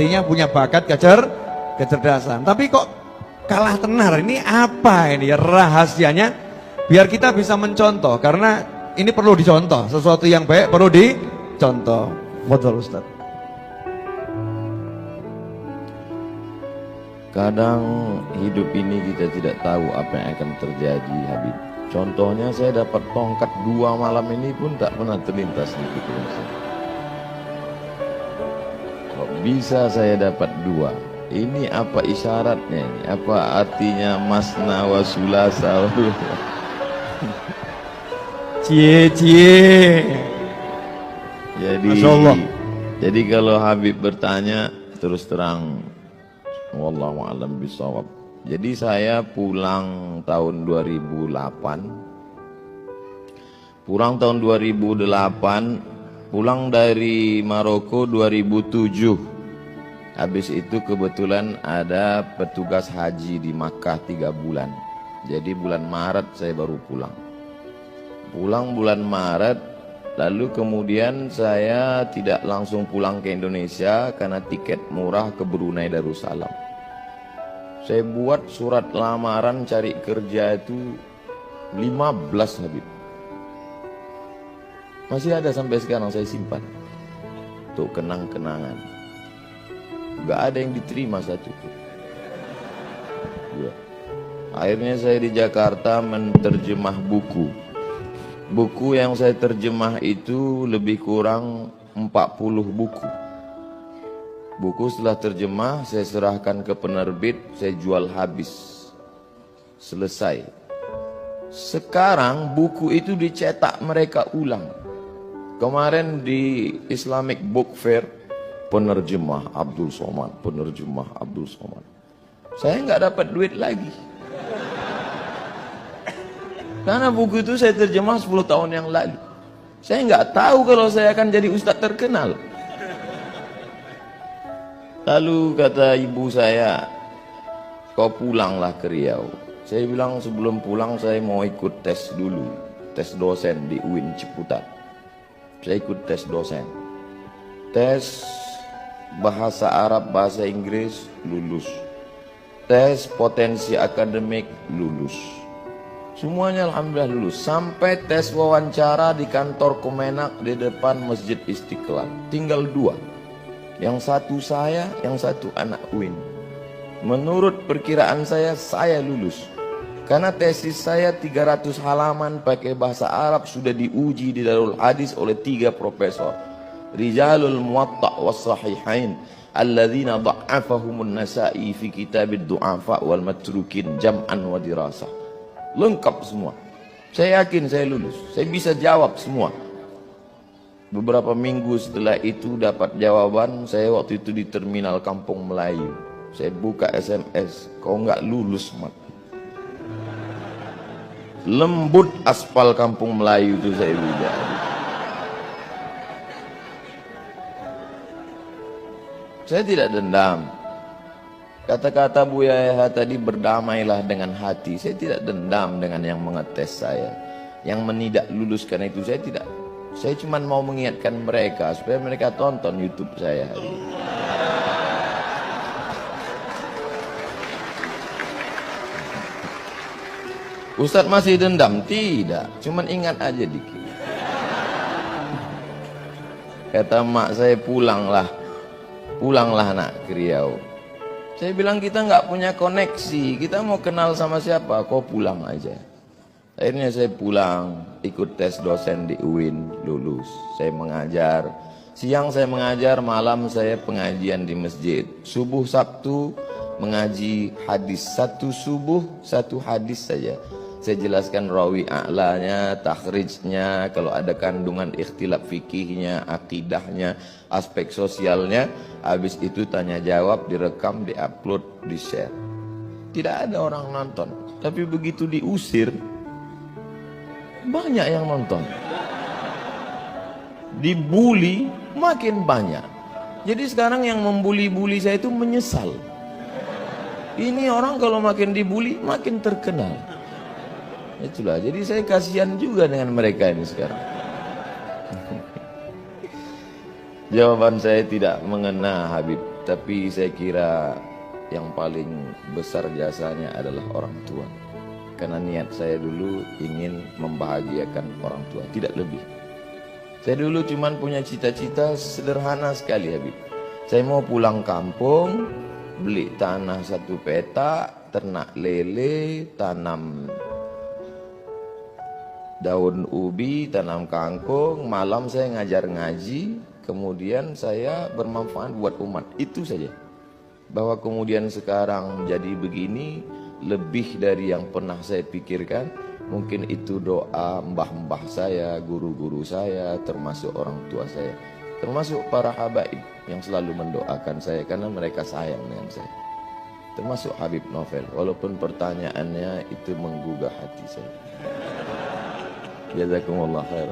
artinya punya bakat kecerdasan. Tapi kok kalah tenar, ini apa ini rahasianya? Biar kita bisa mencontoh, karena ini perlu dicontoh, sesuatu yang baik perlu dicontoh. Betul Ustaz. Kadang hidup ini kita tidak tahu apa yang akan terjadi, Habib. Contohnya saya dapat tongkat 2 malam ini pun tak pernah terlintas di pikiran saya. Kok bisa saya dapat 2? Ini apa isyaratnya ini? Apa artinya masna wa sulasa? Cie. Masya Allah. Jadi kalau Habib bertanya terus terang, wallahu a'lam bishawab. Jadi saya pulang tahun 2008. Pulang dari Maroko 2007. Habis itu kebetulan ada petugas haji di Makkah 3 bulan. Jadi bulan Maret saya baru pulang. Pulang bulan Maret, lalu kemudian saya tidak langsung pulang ke Indonesia karena tiket murah ke Brunei Darussalam. Saya buat surat lamaran cari kerja itu 15, Habib. Masih ada sampai sekarang, saya simpan untuk kenang-kenangan. Gak ada yang diterima satu pun. Akhirnya saya di Jakarta menerjemah buku. Buku yang saya terjemah itu lebih kurang 40 buku. Buku setelah terjemah saya serahkan ke penerbit, saya jual habis. Selesai. Sekarang buku itu dicetak mereka ulang. Kemarin di Islamic Book Fair, penerjemah Abdul Somad, penerjemah Abdul Somad. Saya nggak dapat duit lagi. Karena buku itu saya terjemah 10 tahun yang lalu. Saya nggak tahu kalau saya akan jadi ustadz terkenal. Lalu kata ibu saya, kau pulanglah ke Riau. Saya bilang sebelum pulang saya mau ikut tes dulu. Tes dosen di UIN Ciputat. Saya ikut tes dosen. Tes bahasa Arab, bahasa Inggris, lulus. Tes potensi akademik, lulus. Semuanya alhamdulillah lulus. Sampai tes wawancara di kantor Kemenak di depan Masjid Istiqlal. Tinggal 2. Yang satu saya, yang satu anak UIN. Menurut perkiraan saya lulus. Karena tesis saya 300 halaman pakai bahasa Arab sudah diuji di Darul Hadis oleh 3 profesor. Rijalul Muwatta' was Sahihain alladzina dha'afahumun Nasa'i fi kitabid du'afa wal matrukin jam'an wa dirasah. Lengkap semua. Saya yakin saya lulus. Saya bisa jawab semua. Beberapa minggu setelah itu dapat jawaban. Saya waktu itu di terminal Kampung Melayu. Saya buka SMS. Kau nggak lulus, Mat. Lembut aspal Kampung Melayu itu saya bilang. Saya tidak dendam. Kata-kata Buya Yahya tadi, berdamailah dengan hati. Saya tidak dendam dengan yang mengetes saya, yang menidak lulus karena itu. Saya tidak. Saya cuma mau mengingatkan mereka supaya mereka tonton YouTube saya hari ini. Ustadz masih dendam? Tidak. Cuma ingat aja dikit. Kata mak saya, pulanglah nak ke Riau. Saya bilang kita nggak punya koneksi, kita mau kenal sama siapa, kau pulang aja. Akhirnya saya pulang, ikut tes dosen di UIN, lulus. Saya mengajar, siang saya mengajar, malam saya pengajian di masjid. Subuh Sabtu mengaji hadis, 1 subuh 1 hadis saja. Saya jelaskan rawi a'lanya, takhrijnya, kalau ada kandungan ikhtilaf fikihnya, akidahnya, aspek sosialnya. Habis itu tanya jawab, direkam, diupload, di-share. Tidak ada orang nonton. Tapi begitu diusir, banyak yang nonton. Dibully, makin banyak. Jadi sekarang yang membuli-buli saya itu menyesal. Ini orang kalau makin dibully, makin terkenal. Itulah, jadi saya kasihan juga dengan mereka ini sekarang. Jawaban saya tidak mengena, Habib. Tapi saya kira yang paling besar jasanya adalah orang tua. Karena niat saya dulu ingin membahagiakan orang tua, tidak lebih. Saya dulu cuman punya cita-cita sederhana sekali, Habib. Saya mau pulang kampung, beli tanah 1 petak, ternak lele, tanam daun ubi, tanam kangkung, malam saya ngajar ngaji, kemudian saya bermanfaat buat umat. Itu saja. Bahwa kemudian sekarang jadi begini, lebih dari yang pernah saya pikirkan. Mungkin itu doa mbah-mbah saya, guru-guru saya, termasuk orang tua saya, termasuk para habaib yang selalu mendoakan saya karena mereka sayang dengan saya, termasuk Habib Novel, walaupun pertanyaannya itu menggugah hati saya. Jazakumullah khair.